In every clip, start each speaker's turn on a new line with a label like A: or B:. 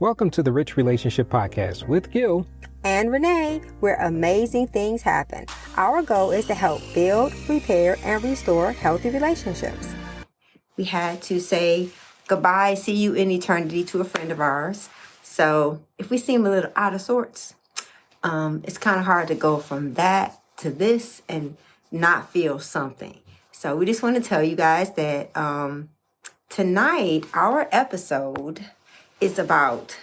A: Welcome to the Rich Relationship Podcast with Gil
B: and Renee, where amazing things happen. Our goal is to help build, repair, and restore healthy relationships. We had to say goodbye, see you in eternity to a friend of ours. So if we seem a little out of sorts, it's kind of hard to go from that to this and not feel something. So we just want to tell you guys that tonight our episode is about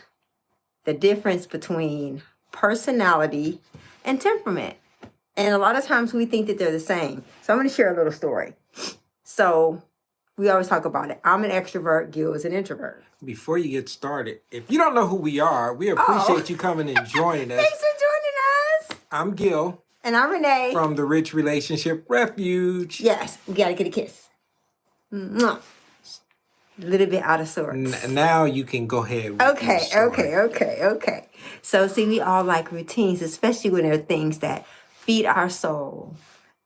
B: the difference between personality and temperament. And a lot of times we think that they're the same. So I'm going to share a little story. So we always talk about it. I'm an extrovert, Gil is an introvert.
A: Before you get started, if you don't know who we are, we appreciate you coming and joining us.
B: Thanks for joining us.
A: I'm Gil.
B: And I'm Renee.
A: From the Rich Relationship Refuge.
B: Yes, we got to get a kiss. Mwah. A little bit out of sorts.
A: Now you can go ahead with
B: Okay. So see, we all like routines, especially when there are things that feed our soul.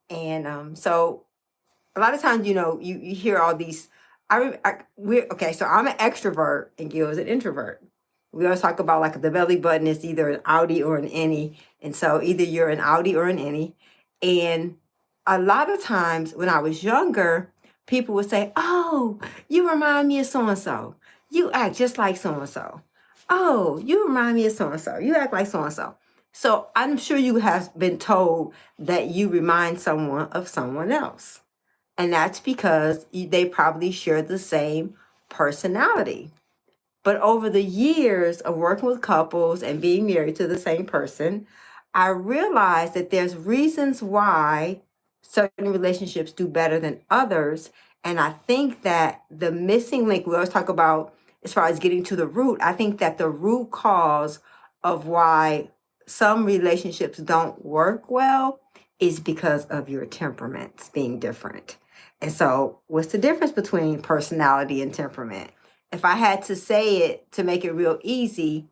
B: And so a lot of times, you hear all these. So I'm an extrovert and Gil is an introvert. We always talk about like the belly button is either an outie or an innie. And so either you're an outie or an innie. And a lot of times when I was younger, people would say, oh, you remind me of so-and-so. You act just like so-and-so. Oh, you remind me of so-and-so. You act like so-and-so. So I'm sure you have been told that you remind someone of someone else. And that's because they probably share the same personality. But over the years of working with couples and being married to the same person, I realized that there's reasons why certain relationships do better than others. And I think that the missing link, we always talk about as far as getting to the root, I think that the root cause of why some relationships don't work well is because of your temperaments being different. And so what's the difference between personality and temperament? If I had to say it to make it real easy,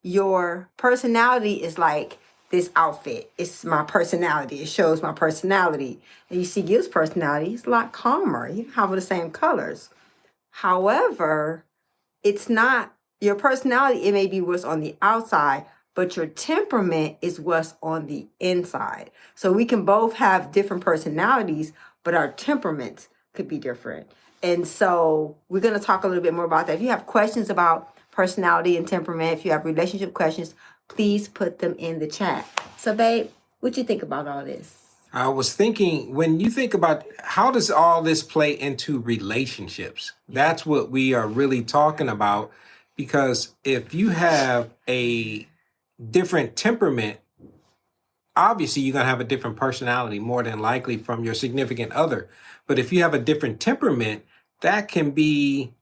B: your personality is like this outfit. It's my personality. It shows my personality. And you see Gil's personality, he's a lot calmer. You have the same colors. However, it's not your personality. It may be what's on the outside, but your temperament is what's on the inside. So we can both have different personalities, but our temperaments could be different. And so we're going to talk a little bit more about that. If you have questions about personality and temperament, if you have relationship questions, please put them in the chat. So, babe, what you think about all this?
A: I was thinking, when you think about how does all this play into relationships, that's what we are really talking about. Because if you have a different temperament, obviously you're going to have a different personality, more than likely from your significant other. But if you have a different temperament, that can be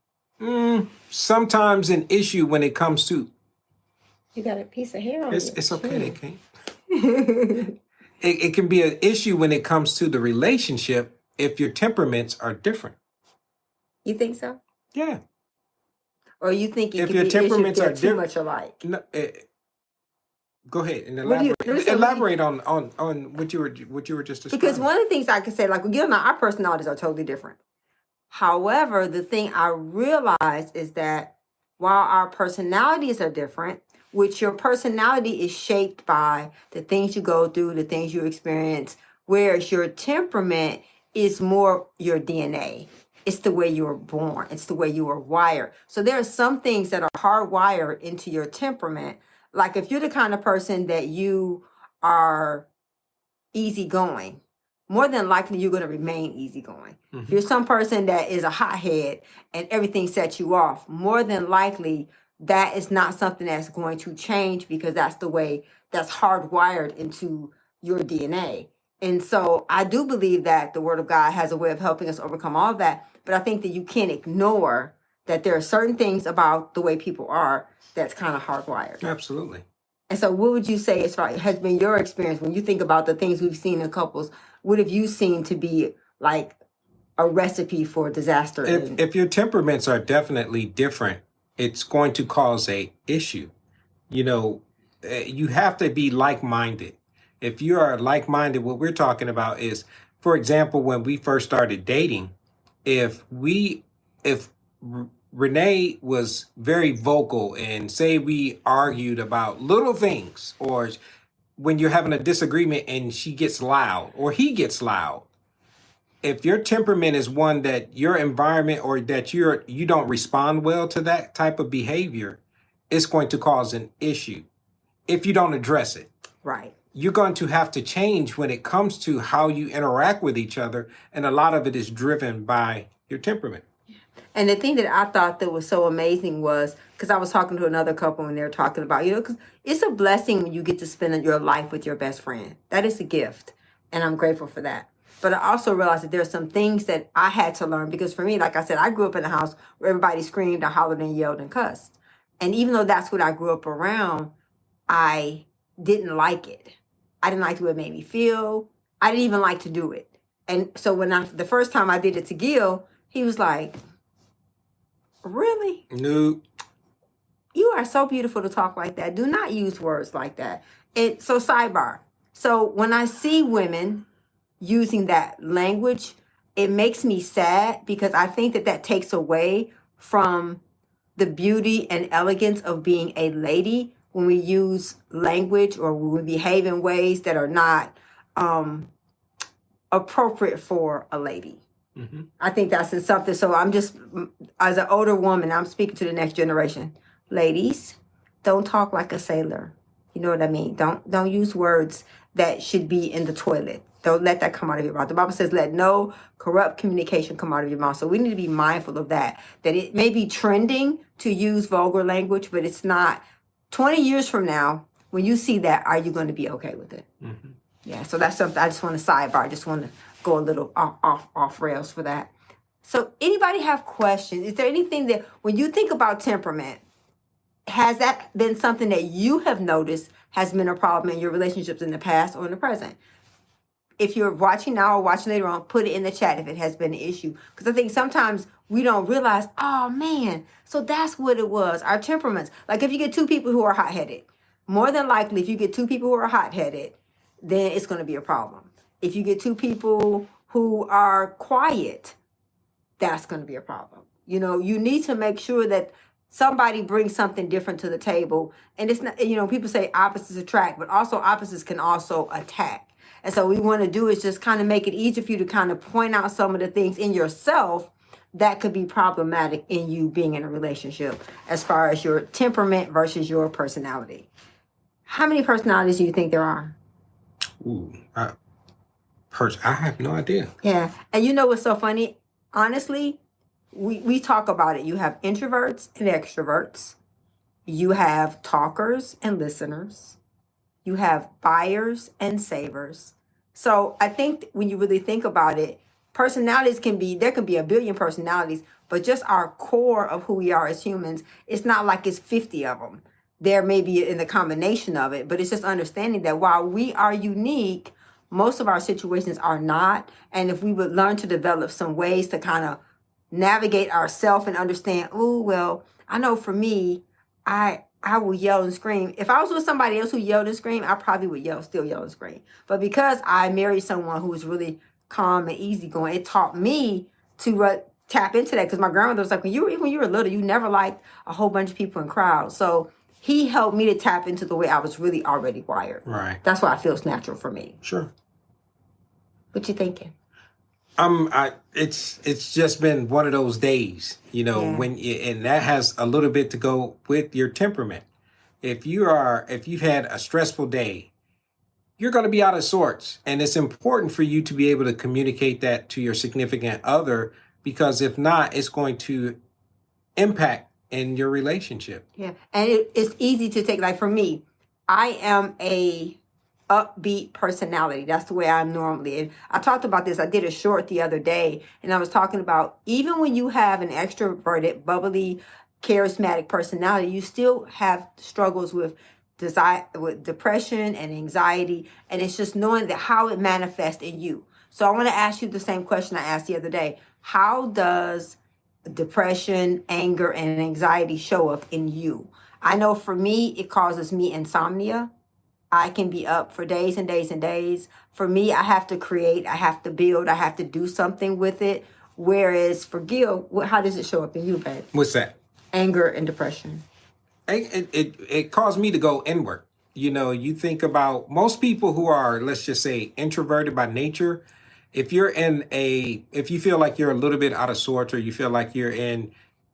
A: sometimes an issue when it comes to.
B: You got a piece of hair on you.
A: It's okay, okay. It can be an issue when it comes to the relationship if your temperaments are different.
B: You think so?
A: Yeah.
B: Or you think
A: if your temperaments are
B: too much alike?
A: No, go ahead and elaborate on what you were just describing.
B: Because one of the things I could say, like Gil and I, our personalities are totally different. However, the thing I realized is that while our personalities are different, which your personality is shaped by the things you go through, the things you experience, whereas your temperament is more your DNA. It's the way you were born. It's the way you were wired. So there are some things that are hardwired into your temperament. Like if you're the kind of person that you are easygoing, more than likely you're going to remain easygoing. Mm-hmm. If you're some person that is a hothead and everything sets you off, more than likely that is not something that's going to change because that's the way that's hardwired into your DNA. And so I do believe that the Word of God has a way of helping us overcome all of that. But I think that you can't ignore that there are certain things about the way people are that's kind of hardwired.
A: Absolutely.
B: And so what would you say as far has been your experience when you think about the things we've seen in couples? What have you seen to be like a recipe for disaster?
A: If your temperaments are definitely different, it's going to cause a issue. You have to be like-minded. If you are like-minded, what we're talking about is, for example, when we first started dating, if we if Renee was very vocal and say we argued about little things, or when you're having a disagreement and she gets loud or he gets loud, if your temperament is one that your environment or that you don't respond well to that type of behavior, it's going to cause an issue if you don't address it.
B: Right.
A: You're going to have to change when it comes to how you interact with each other, and a lot of it is driven by your temperament.
B: And the thing that I thought that was so amazing was, because I was talking to another couple and they were talking about, because it's a blessing when you get to spend your life with your best friend. That is a gift. And I'm grateful for that. But I also realized that there's some things that I had to learn, because for me, like I said, I grew up in a house where everybody screamed and hollered and yelled and cussed. And even though that's what I grew up around, I didn't like it. I didn't like the way it made me feel. I didn't even like to do it. And so the first time I did it to Gil, he was like, really?
A: No.
B: You are so beautiful to talk like that. Do not use words like that. So sidebar. So when I see women using that language, it makes me sad, because I think that takes away from the beauty and elegance of being a lady when we use language or when we behave in ways that are not appropriate for a lady. Mm-hmm. I think that's in something. So I'm just, as an older woman, I'm speaking to the next generation. Ladies, don't talk like a sailor. You know what I mean? Don't use words that should be in the toilet. Don't let that come out of your mouth. The Bible says, let no corrupt communication come out of your mouth. So we need to be mindful of that it may be trending to use vulgar language, but it's not. 20 years from now, when you see that, are you going to be okay with it? Mm-hmm. Yeah, so that's something I just want to sidebar. I just want to go a little off rails for that. So anybody have questions? Is there anything that, when you think about temperament, has that been something that you have noticed has been a problem in your relationships in the past or in the present? If you're watching now or watching later on, put it in the chat if it has been an issue. Because I think sometimes we don't realize, oh man, so that's what it was, our temperaments. Like if you get two people who are hot-headed, more than likely if you get two people who are hot-headed, then it's going to be a problem. If you get two people who are quiet, that's going to be a problem. You need to make sure that somebody brings something different to the table. And it's not, people say opposites attract, but also opposites can also attack. And so what we want to do is just kind of make it easier for you to kind of point out some of the things in yourself that could be problematic in you being in a relationship, as far as your temperament versus your personality. How many personalities do you think there are?
A: Ooh, I have no idea.
B: Yeah. And you know what's so funny? Honestly, we talk about it. You have introverts and extroverts. You have talkers and listeners. You have buyers and savers. So I think when you really think about it, personalities there can be a billion personalities, but just our core of who we are as humans, it's not like it's 50 of them. There may be in the combination of it, but it's just understanding that while we are unique, most of our situations are not. And if we would learn to develop some ways to kind of navigate ourselves and understand, oh, well, I know for me, I will yell and scream. If I was with somebody else who yelled and screamed, I probably would still yell and scream. But because I married someone who was really calm and easygoing, it taught me to tap into that. Because my grandmother was like, when you were little, you never liked a whole bunch of people in crowds. So he helped me to tap into the way I was really already wired.
A: Right.
B: That's why it feels natural for me.
A: Sure.
B: What you thinking?
A: It's just been one of those days, yeah. And that has a little bit to go with your temperament. If you've had a stressful day, you're going to be out of sorts. And it's important for you to be able to communicate that to your significant other, because if not, it's going to impact in your relationship.
B: Yeah. And it's easy to take, like for me, I am a upbeat personality. That's the way I'm normally. And I talked about this. I did a short the other day, and I was talking about even when you have an extroverted, bubbly, charismatic personality, you still have struggles with depression and anxiety. And it's just knowing that how it manifests in you. So I want to ask you the same question I asked the other day. How does depression, anger, and anxiety show up in you? I know for me, it causes me insomnia. I can be up for days and days and days. For me, I have to create, I have to build, I have to do something with it, Whereas for Gil, how does it show up in you, babe?
A: What's that?
B: Anger and depression.
A: It caused me to go inward. You think about most people who are, let's just say, introverted by nature. If you feel like you're a little bit out of sorts, or you feel like you're in,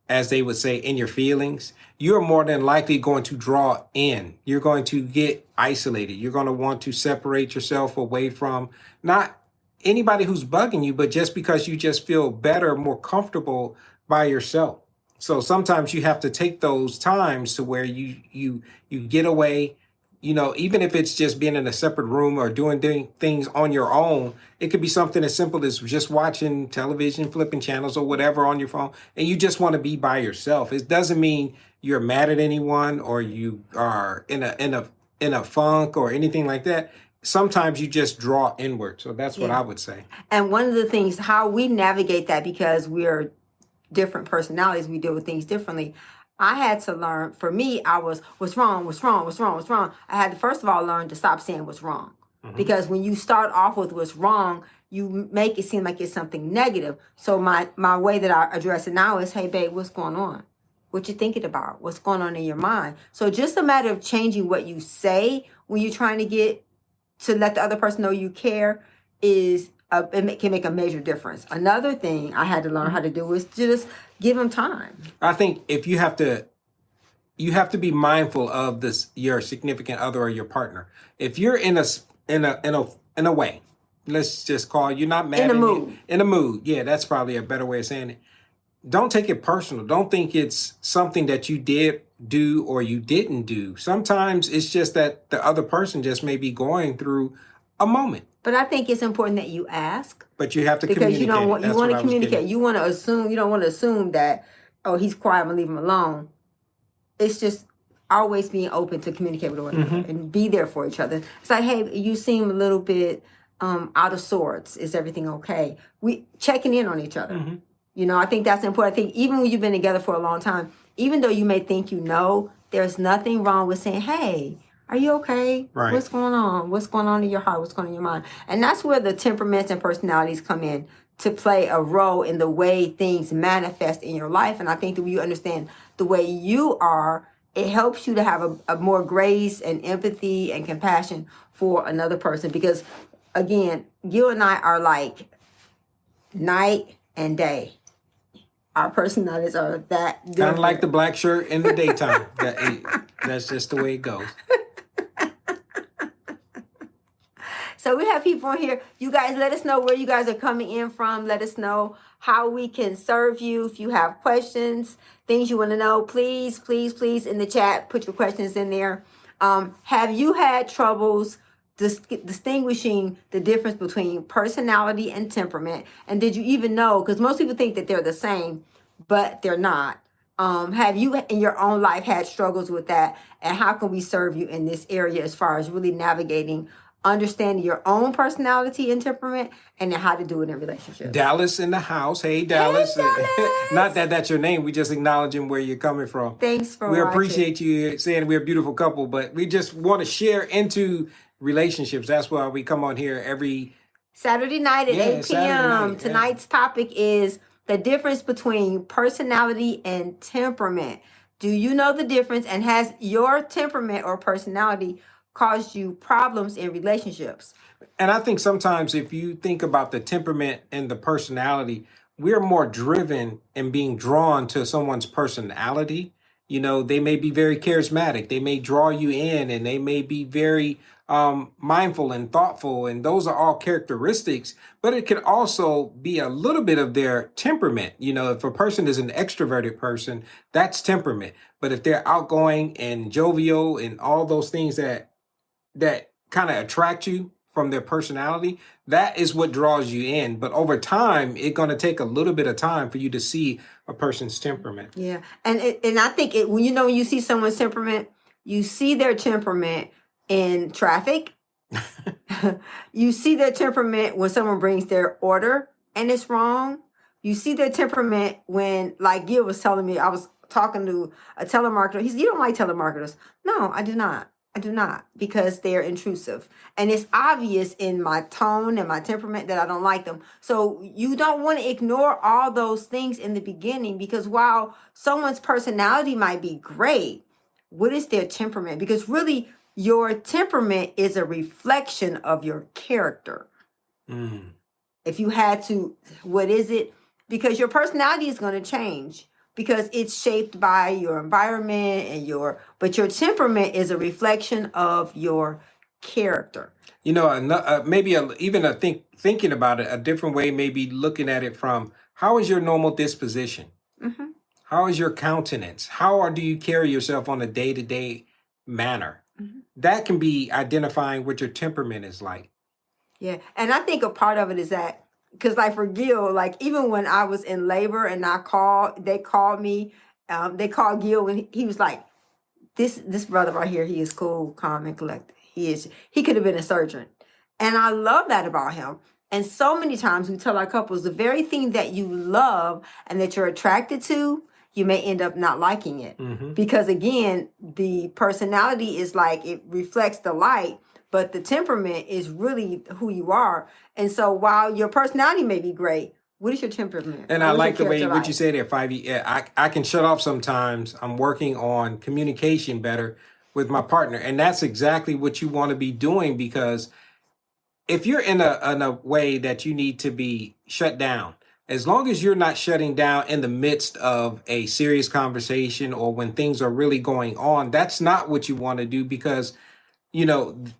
A: as they would say, in your feelings, you're more than likely going to draw in. You're going to get isolated. You're going to want to separate yourself away from not anybody who's bugging you, but just because you just feel better, more comfortable by yourself. So sometimes you have to take those times to where you get away, even if it's just being in a separate room or doing things on your own. It could be something as simple as just watching television, flipping channels or whatever on your phone, and you just want to be by yourself. It doesn't mean you're mad at anyone or you are in a funk or anything like that. Sometimes you just draw inward. So that's what I would say.
B: And one of the things, how we navigate that, because we're different personalities, we deal with things differently. I had to learn, for me, I was, what's wrong, what's wrong, what's wrong, what's wrong. I had to, first of all, learn to stop saying what's wrong. Because when you start off with what's wrong, you make it seem like it's something negative. So my way that I address it now is, hey, babe, what's going on? What you thinking about? What's going on in your mind? So just a matter of changing what you say when you're trying to let the other person know you care can make a major difference. Another thing I had to learn how to do is just give them time.
A: I think if you have to be mindful of your significant other or your partner. If you're in a way, let's just call, you're not mad
B: In a
A: at
B: mood.
A: me, in a mood. Yeah, that's probably a better way of saying it. Don't take it personal. Don't think it's something that you did do or you didn't do. Sometimes it's just that the other person just may be going through a moment.
B: But I think it's important that you ask.
A: But you have to
B: Because
A: communicate.
B: you want
A: That's
B: to
A: what I was
B: communicate.
A: getting.
B: You want to assume. You don't want to assume that, oh, he's quiet, I'm gonna leave him alone. It's just always being open to communicate with one another and be there for each other. It's like, hey, you seem a little bit out of sorts. Is everything okay? We checking in on each other. I think that's important. I think even when you've been together for a long time, even though you may think there's nothing wrong with saying, hey, are you okay?
A: Right.
B: What's going on? What's going on in your heart? What's going on in your mind? And that's where the temperaments and personalities come in to play a role in the way things manifest in your life. And I think that when you understand the way you are, it helps you to have a more grace and empathy and compassion for another person. Because again, you and I are like night and day. Our personalities are that different.
A: Kind of like the black shirt in the daytime. That's just the way it goes.
B: So we have people on here. You guys, let us know where you guys are coming in from. Let us know how we can serve you. If you have questions, things you want to know, please, please, please, in the chat, put your questions in there. Have you had troubles distinguishing the difference between personality and temperament? And did you even know, because most people think that they're the same, but they're not. Have you in your own life had struggles with that? And how can we serve you in this area as far as really navigating, understanding your own personality and temperament, and then how to do it in relationships?
A: Dallas in the house. Hey, Dallas.
B: Hey, Dallas.
A: Not that that's your name. We just acknowledging where you're coming from.
B: Thanks for
A: We
B: watching.
A: appreciate you saying we're a beautiful couple, but we just want to share into relationships. That's why we come on here every
B: Saturday night at 8 p.m. Tonight's topic is the difference between personality and temperament. Do you know the difference? And has your temperament or personality caused you problems in relationships?
A: And I think sometimes if you think about the temperament and the personality, we're more driven and being drawn to someone's personality. They may be very charismatic. They may draw you in, and they may be very mindful and thoughtful. And those are all characteristics, but it could also be a little bit of their temperament. If a person is an extroverted person, that's temperament. But if they're outgoing and jovial and all those things that kind of attract you from their personality, that is what draws you in. But over time, it's going to take a little bit of time for you to see a person's temperament.
B: Yeah. And I think when you see someone's temperament, you see their temperament in traffic. You see their temperament when someone brings their order and it's wrong. You see their temperament when, like Gil was telling me, I was talking to a telemarketer. He said, you don't like telemarketers. No, I do not. I do not, because they're intrusive. And it's obvious in my tone and my temperament that I don't like them. So you don't want to ignore all those things in the beginning, because while someone's personality might be great, what is their temperament? Because really, your temperament is a reflection of your character.
A: Mm.
B: If you had to, what is it? Because your personality is going to change, because it's shaped by your environment and but your temperament is a reflection of your character.
A: You know, maybe even thinking about it a different way, maybe looking at it from, how is your normal disposition?
B: Mm-hmm.
A: How is your countenance? Do you carry yourself on a day-to-day manner?
B: Mm-hmm.
A: That can be identifying what your temperament is like.
B: Yeah. And I think a part of it is that, because like for Gil, like even when I was in labor and they called me, they called Gil when he was like, this brother right here, he is cool, calm, and collected. He could have been a surgeon. And I love that about him. And so many times we tell our couples, the very thing that you love and that you're attracted to, you may end up not liking it.
A: Mm-hmm.
B: Because again, the personality is like, it reflects the light, but the temperament is really who you are. And so while your personality may be great, what is your temperament?
A: And I like the way what you said there, 5E. Yeah, I can shut off sometimes. I'm working on communication better with my partner. And that's exactly what you want to be doing, because if you're in a way that you need to be shut down, as long as you're not shutting down in the midst of a serious conversation or when things are really going on, that's not what you want to do, because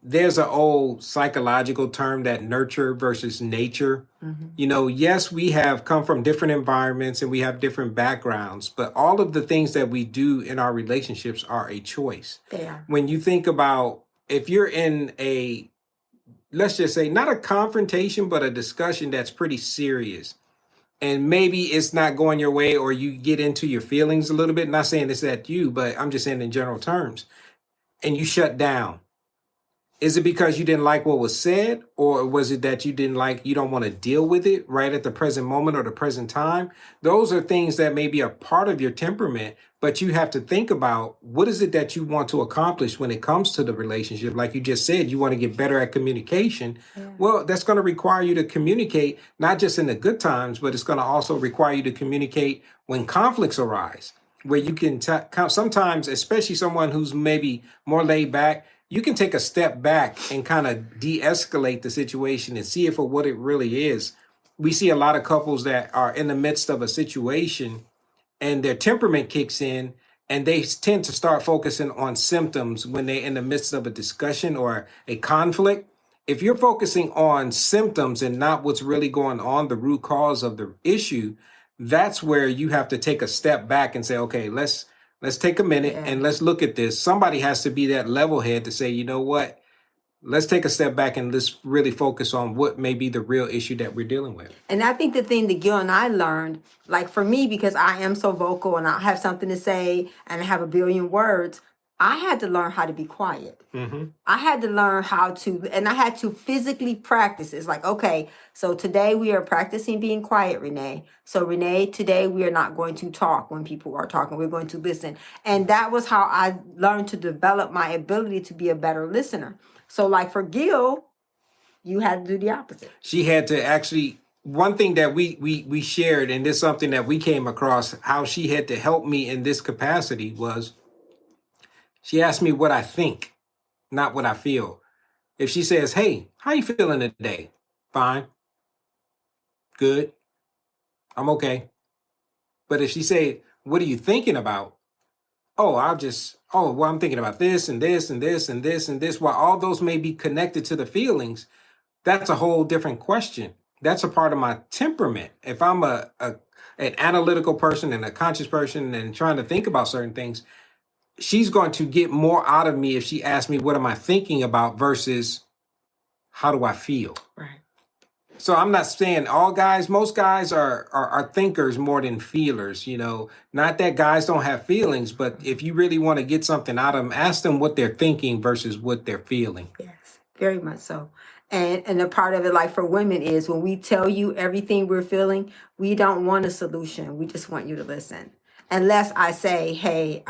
A: there's an old psychological term, that nurture versus nature.
B: Mm-hmm.
A: Yes, we have come from different environments and we have different backgrounds, but all of the things that we do in our relationships are a choice.
B: Yeah.
A: When you think about, if you're in let's just say, not a confrontation, but a discussion that's pretty serious, and maybe it's not going your way, or you get into your feelings a little bit, not saying this at you, but I'm just saying in general terms, and you shut down. Is it because you didn't like what was said, or was it that you don't want to deal with it right at the present moment or the present time? Those are things that may be a part of your temperament, but you have to think about, what is it that you want to accomplish when it comes to the relationship? Like you just said, you want to get better at communication.
B: Yeah.
A: Well, that's going to require you to communicate, not just in the good times, but it's going to also require you to communicate when conflicts arise, where you can sometimes, especially someone who's maybe more laid back, you can take a step back and kind of de-escalate the situation and see it for what it really is. We see a lot of couples that are in the midst of a situation and their temperament kicks in, and they tend to start focusing on symptoms when they're in the midst of a discussion or a conflict. If you're focusing on symptoms and not what's really going on, the root cause of the issue, that's where you have to take a step back and say, okay, let's take a minute and let's look at this. Somebody has to be that level head to say, you know what? Let's take a step back and let's really focus on what may be the real issue that we're dealing with.
B: And I think the thing that Gil and I learned, like for me, because I am so vocal and I have something to say and I have a billion words, I had to learn how to be quiet.
A: Mm-hmm.
B: I had to learn and I had to physically practice. It's like, okay, so today we are practicing being quiet, Renee. So Renee, today we are not going to talk when people are talking. We're going to listen. And that was how I learned to develop my ability to be a better listener. So like for Gil, you had to do the opposite.
A: She had to actually, one thing that we shared, and this is something that we came across, how she had to help me in this capacity, was she asked me what I think, not what I feel. If she says, hey, how you feeling today? Fine. Good. I'm okay. But if she say, what are you thinking about? Oh, well, I'm thinking about this and this and this and this and this. While all those may be connected to the feelings, that's a whole different question. That's a part of my temperament. If I'm an analytical person and a conscious person and trying to think about certain things, she's going to get more out of me if she asks me, what am I thinking about versus how do I feel?
B: Right.
A: So I'm not saying all guys, most guys are thinkers more than feelers, not that guys don't have feelings, but if you really want to get something out of them, ask them what they're thinking versus what they're feeling.
B: Yes, very much so. And a part of it, like for women, is when we tell you everything we're feeling, we don't want a solution. We just want you to listen. Unless I say, hey,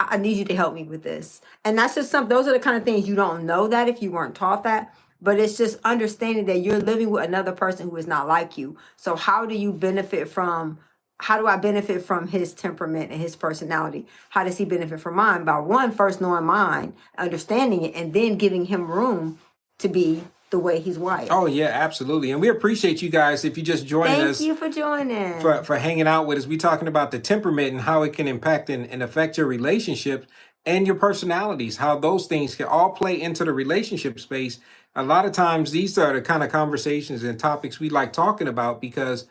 B: I need you to help me with this. And that's just those are the kind of things you don't know that if you weren't taught that. But it's just understanding that you're living with another person who is not like you. So how do you benefit from, how do I benefit from his temperament and his personality? How does he benefit from mine? By one, first knowing mine, understanding it, and then giving him room to be the way he's wired.
A: Oh yeah, absolutely. And we appreciate you guys if you just joining us.
B: Thank you for joining.
A: For hanging out with us. We're talking about the temperament and how it can impact and affect your relationships and your personalities, how those things can all play into the relationship space. A lot of times these are the kind of conversations and topics we like talking about because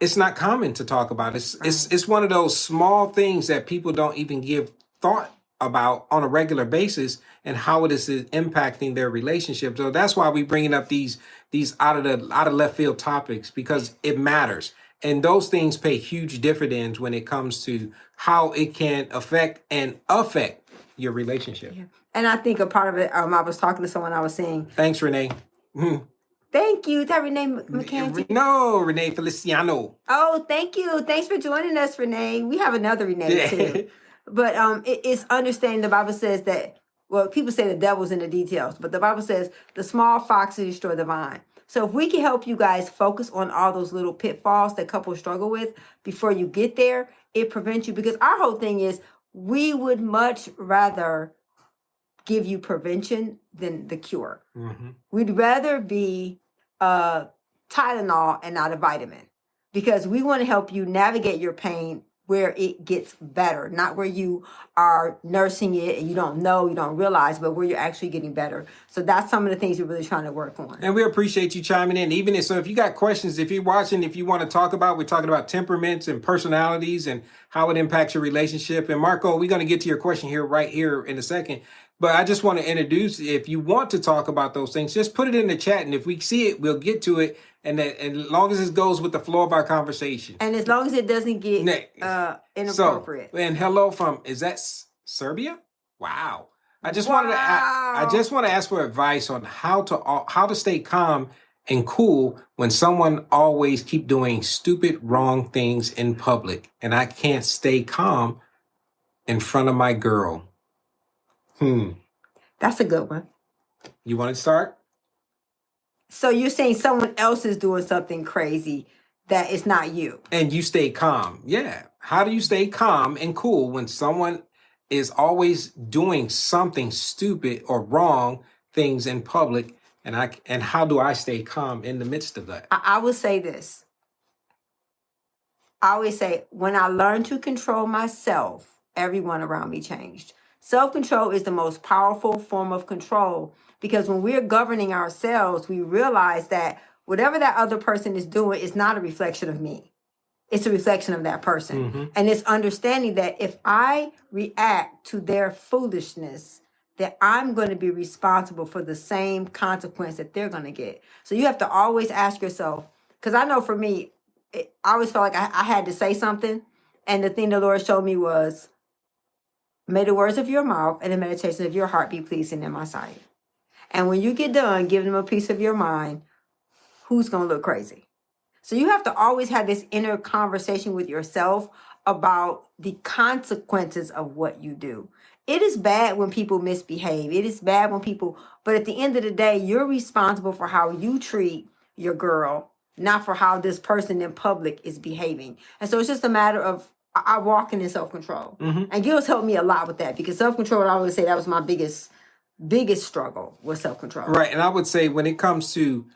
A: it's not common to talk about. It's one of those small things that people don't even give thought about on a regular basis and how it is impacting their relationship. So that's why we bringing up these out of left field topics, because it matters. And those things pay huge dividends when it comes to how it can affect your relationship.
B: Yeah. And I think a part of it, I was talking to someone, I was saying,
A: Thanks, Renee.
B: thank you. Is that Renee McCanty?
A: No, Renee Feliciano.
B: Oh, thank you. Thanks for joining us, Renee. We have another Renee too. But it's understanding the Bible says that, well, people say the devil's in the details, but the Bible says the small foxes destroy the vine. So if we can help you guys focus on all those little pitfalls that couples struggle with before you get there, it prevents you. Because our whole thing is we would much rather give you prevention than the cure. Mm-hmm. We'd rather be Tylenol and not a vitamin, because we want to help you navigate your pain where it gets better, not where you are nursing it and you don't know, you don't realize, but where you're actually getting better. So that's some of the things we're really trying to work on. And
A: we appreciate you chiming in. Even if you got questions, if you're watching, if you want to talk about, we're talking about temperaments and personalities and how it impacts your relationship. And Marco, we're going to get to your question right here in a second. But I just want to introduce, if you want to talk about those things, just put it in the chat. And if we see it, we'll get to it. And as long as it goes with the flow of our conversation.
B: And as long as it doesn't get inappropriate.
A: So, and hello from, is that Serbia? Wow. I just want to ask for advice on how to stay calm and cool when someone always keep doing stupid, wrong things in public. And I can't stay calm in front of my girl.
B: That's a good one.
A: You want to start?
B: So you're saying someone else is doing something crazy that it's not you.
A: And you stay calm. Yeah. How do you stay calm and cool when someone is always doing something stupid or wrong things in public? And how do I stay calm in the midst of that?
B: I would say this. I always say, when I learned to control myself, everyone around me changed. Self-control is the most powerful form of control, because when we're governing ourselves, we realize that whatever that other person is doing is not a reflection of me. It's a reflection of that person. Mm-hmm. And it's understanding that if I react to their foolishness, that I'm going to be responsible for the same consequence that they're going to get. So you have to always ask yourself, because I know for me, I always felt like I had to say something. And the thing the Lord showed me was, may the words of your mouth and the meditation of your heart be pleasing in my sight. And when you get done giving them a piece of your mind, who's going to look crazy? So you have to always have this inner conversation with yourself about the consequences of what you do. It is bad when people misbehave. It is bad when people, but at the end of the day, you're responsible for how you treat your girl, not for how this person in public is behaving. And so it's just a matter of, I walk in self-control. Mm-hmm. And Gil's helped me a lot with that, because self-control, I would say that was my biggest struggle, was self-control.
A: Right. And I would say when it comes to,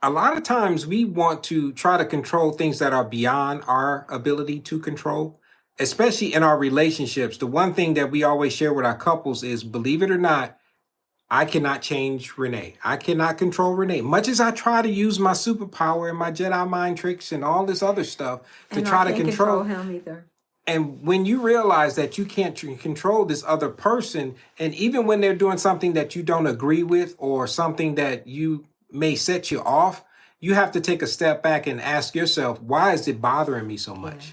A: a lot of times we want to try to control things that are beyond our ability to control, especially in our relationships. The one thing that we always share with our couples is, believe it or not, I cannot change Renee. I cannot control Renee. Much as I try to use my superpower and my Jedi mind tricks and all this other stuff to try to control
B: him either.
A: And when you realize that you can't control this other person, and even when they're doing something that you don't agree with or something that you may set you off, you have to take a step back and ask yourself, why is it bothering me so much?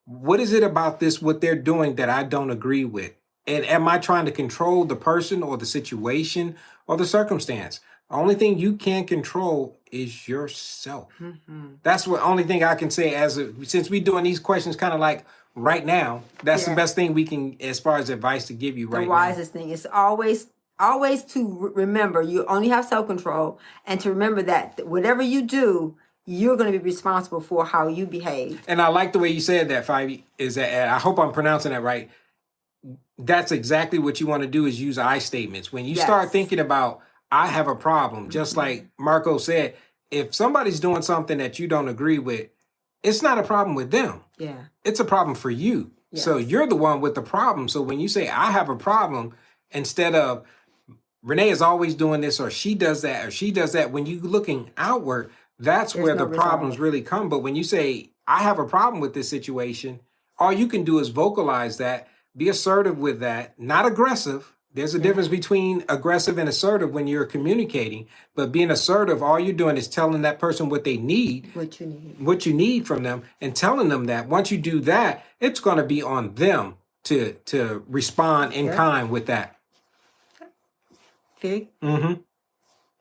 A: Yeah. What is it about this, what they're doing, that I don't agree with? And am I trying to control the person or the situation or the circumstance? The only thing you can control is yourself. Mm-hmm. That's the only thing I can say since we're doing these questions kind of like right now. That's the
B: Yeah.
A: best thing we can, as far as advice to give you
B: The
A: right now.
B: wisest thing is always to remember you only have self-control, and to remember that whatever you do, you're going to be responsible for how you behave.
A: And I like the way you said that, Fivey, is that, and I hope I'm pronouncing that right. That's exactly what you want to do, is use I statements. When you start
B: Yes.
A: thinking about, I have a problem, just like Marco said, if somebody's doing something that you don't agree with, it's not a problem with them.
B: Yeah.
A: It's a problem for you. So
B: Yes.
A: you're the one with the problem. So when you say, I have a problem, instead of Renee is always doing this, or she does that, or she does that, when you looking outward, that's
B: There's
A: where
B: no
A: the problems
B: resolve.
A: really come. But when you say, I have a problem with this situation, all you can do is vocalize that, be assertive with that, not aggressive. There's a difference between aggressive and assertive when you're communicating, but being assertive, all you're doing is telling that person what they need,
B: What you need.
A: from them, and telling them that. Once you do that, it's going to be on them to respond in kind with that.
B: Fig?
A: Mm-hmm.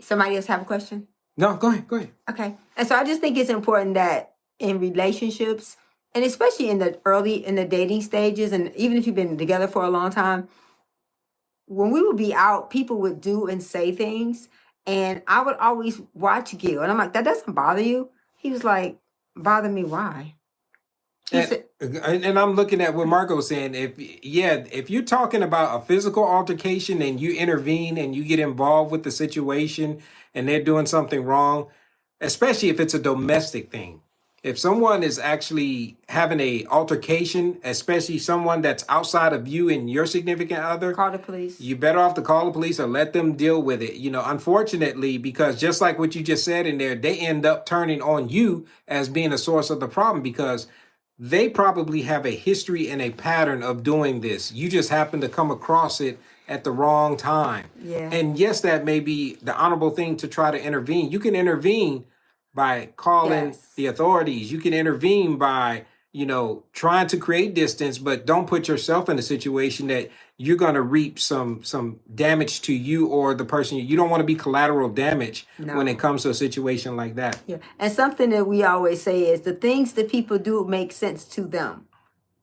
B: Somebody else have a question?
A: No, go ahead.
B: Okay. And so I just think it's important that in relationships, and especially in the dating stages, and even if you've been together for a long time, when we would be out, people would do and say things, and I would always watch Gil, and I'm like, that doesn't bother you? He was like, bother me, why? He said,
A: And I'm looking at what Marco's saying. If you're talking about a physical altercation and you intervene and you get involved with the situation and they're doing something wrong, especially if it's a domestic thing. If someone is actually having a altercation, especially someone that's outside of you and your significant other,
B: call the police.
A: you better off to call the police or let them deal with it. Unfortunately, because just like what you just said in there, they end up turning on you as being a source of the problem, because they probably have a history and a pattern of doing this. You just happen to come across it at the wrong time.
B: Yeah.
A: And yes, that may be the honorable thing to try to intervene. You can intervene by calling the authorities. You can intervene by, trying to create distance, but don't put yourself in a situation that you're going to reap some damage to you or the person. You don't want to be collateral damage when it comes to a situation like that.
B: Yeah. And something that we always say is the things that people do make sense to them.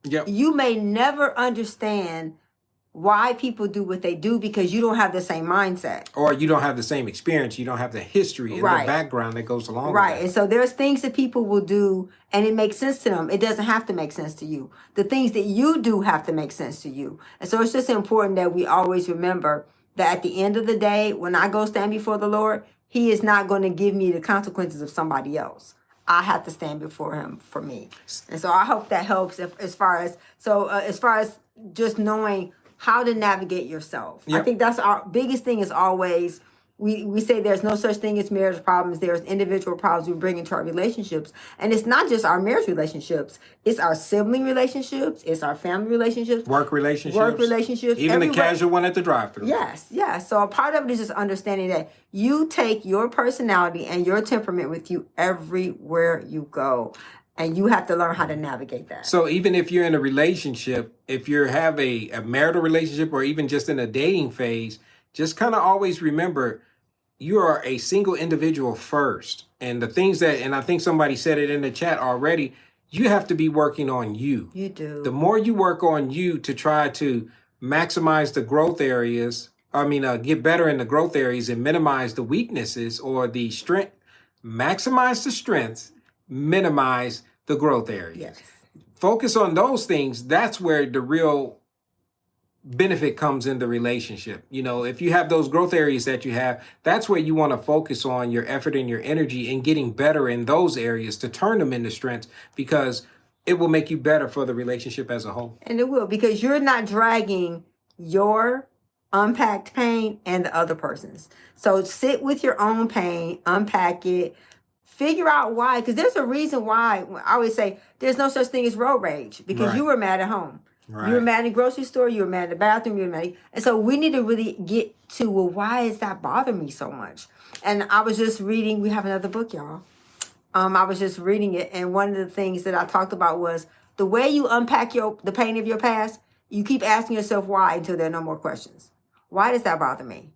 A: Yep.
B: You may never understand why people do what they do because you don't have the same mindset.
A: Or you don't have the same experience. You don't have the history and the background that goes along with that.
B: And so there's things that people will do and it makes sense to them. It doesn't have to make sense to you. The things that you do have to make sense to you. And so it's just important that we always remember that at the end of the day, when I go stand before the Lord, He is not going to give me the consequences of somebody else. I have to stand before Him for me. And so I hope that helps as far as just knowing how to navigate yourself.
A: Yep.
B: I think that's our biggest thing is always, we say there's no such thing as marriage problems. There's individual problems we bring into our relationships. And it's not just our marriage relationships. It's our sibling relationships. It's our family relationships.
A: Work relationships. Even the casual one at the drive-thru.
B: Yes. So a part of it is just understanding that you take your personality and your temperament with you everywhere you go. And you have to learn how to navigate that.
A: So even if you're in a relationship, if you have a marital relationship or even just in a dating phase, just kind of always remember you are a single individual first. And the things and I think somebody said it in the chat already, you have to be working on you.
B: You do.
A: The more you work on you to try to maximize the growth areas, get better in the growth areas and minimize the weaknesses or the strength, maximize the strengths, minimize the growth areas.
B: Yes.
A: Focus on those things. That's where the real benefit comes in the relationship. If you have those growth areas that you have, that's where you want to focus on your effort and your energy and getting better in those areas to turn them into strengths, because it will make you better for the relationship as a whole.
B: And it will, because you're not dragging your unpacked pain and the other person's. So sit with your own pain, unpack it, figure out why, because there's a reason why. I always say there's no such thing as road rage, because you were mad at home. Right. You were mad in the grocery store, you were mad in the bathroom, you were mad. And so we need to really get to, well, why is that bothering me so much? And I was just reading, we have another book, y'all. I was just reading it, and one of the things that I talked about was the way you unpack the pain of your past, you keep asking yourself why until there are no more questions. Why does that bother me?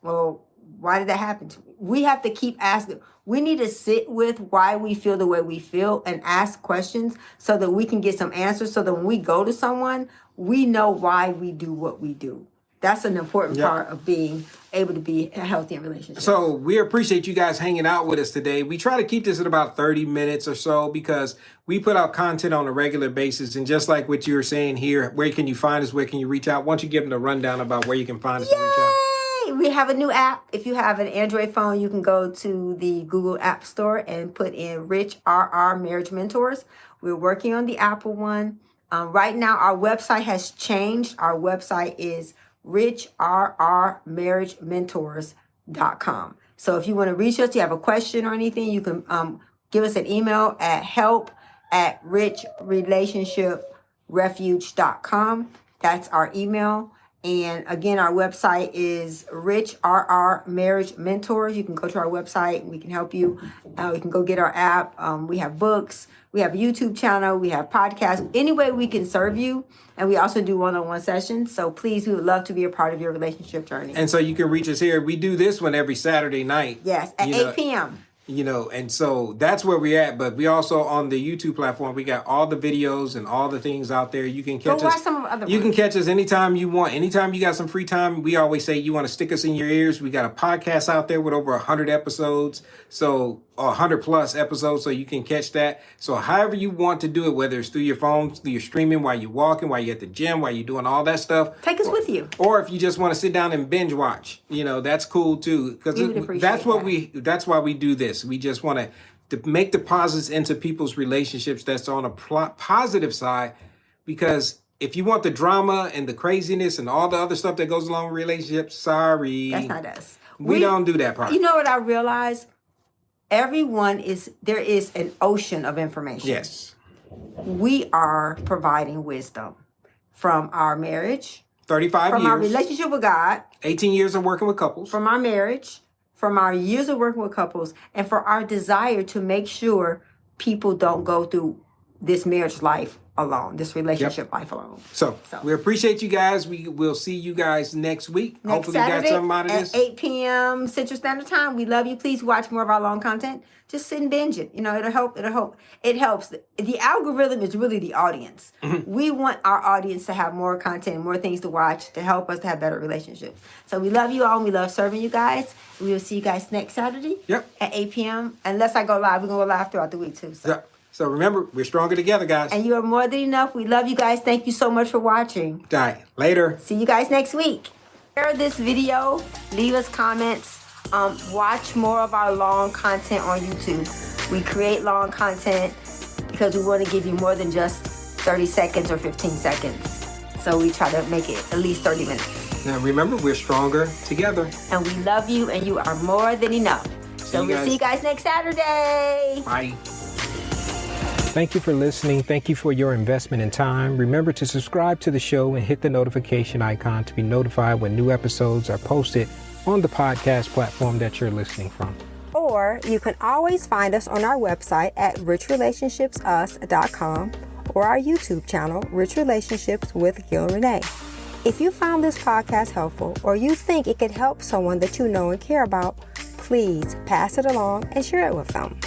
B: Well, why did that happen to me? We have to keep asking. We need to sit with why we feel the way we feel and ask questions so that we can get some answers so that when we go to someone, we know why we do what we do. That's an important part of being able to be healthy in relationships.
A: So we appreciate you guys hanging out with us today. We try to keep this at about 30 minutes or so because we put out content on a regular basis. And just like what you were saying here, where can you find us? Where can you reach out? Why don't you give them the rundown about where you can find us and reach out?
B: We have a new app. If you have an Android phone, you can go to the Google App Store and put in Rich RR Marriage Mentors. We're working on the Apple one. Right now, our website has changed. Our website is richrrmarriagementors.com. So if you want to reach us, you have a question or anything, you can give us an email at help@richrelationshiprefuge.com. That's our email. And again, our website is Rich RR Marriage Mentors. You can go to our website and we can help you. You can go get our app. We have books. We have a YouTube channel. We have podcasts. Any way we can serve you. And we also do one-on-one sessions. So please, we would love to be a part of your relationship journey.
A: And so you can reach us here. We do this one every Saturday night.
B: Yes, at 8 p.m.
A: And so that's where we're at. But we also on the YouTube platform, we got all the videos and all the things out there. You can catch us.
B: Watch some of the other
A: You
B: ones.
A: can catch us anytime you want. Anytime you got some free time, we always say you want to stick us in your ears. We got a podcast out there with over 100 episodes. So 100 plus episodes, so you can catch that. So however you want to do it, whether it's through your phone, through your streaming, while you're walking, while you're at the gym, while you're doing all that stuff.
B: Take us with you.
A: Or if you just want to sit down and binge watch, that's cool too. Because that's why we do this. We just want to make deposits into people's relationships that's on a positive side. Because if you want the drama and the craziness and all the other stuff that goes along with relationships, sorry.
B: That's not us.
A: We don't do that part.
B: You know what I realized? There is an ocean of information.
A: Yes.
B: We are providing wisdom from our marriage,
A: 35
B: from
A: years.
B: our relationship with God,
A: 18 years of working with couples.
B: from our marriage, from our years of working with couples, and for our desire to make sure people don't go through this marriage life alone, this relationship life alone.
A: So we appreciate you guys. We will see you guys next week.
B: Next
A: Hopefully
B: Saturday
A: you got something out of this.
B: at 8 p.m. Central Standard Time. We love you. Please watch more of our long content. Just sit and binge it. It'll help. It helps. The algorithm is really the audience.
A: Mm-hmm.
B: We want our audience to have more content, more things to watch to help us to have better relationships. So we love you all and we love serving you guys. We will see you guys next Saturday at 8 p.m. Unless I go live. We're going to go live throughout the week too.
A: So remember, we're stronger together, guys.
B: And you are more than enough. We love you guys. Thank you so much for watching.
A: All right. Later.
B: See you guys next week. Share this video. Leave us comments. Watch more of our long content on YouTube. We create long content because we want to give you more than just 30 seconds or 15 seconds. So we try to make it at least 30 minutes.
A: Now remember, we're stronger together.
B: And we love you and you are more than enough. So we'll see you guys next Saturday.
A: Bye.
C: Thank you for listening. Thank you for your investment in time. Remember to subscribe to the show and hit the notification icon to be notified when new episodes are posted on the podcast platform that you're listening from.
B: Or you can always find us on our website at richrelationshipsus.com or our YouTube channel, Rich Relationships with Gil Renee. If you found this podcast helpful or you think it could help someone that you know and care about, please pass it along and share it with them.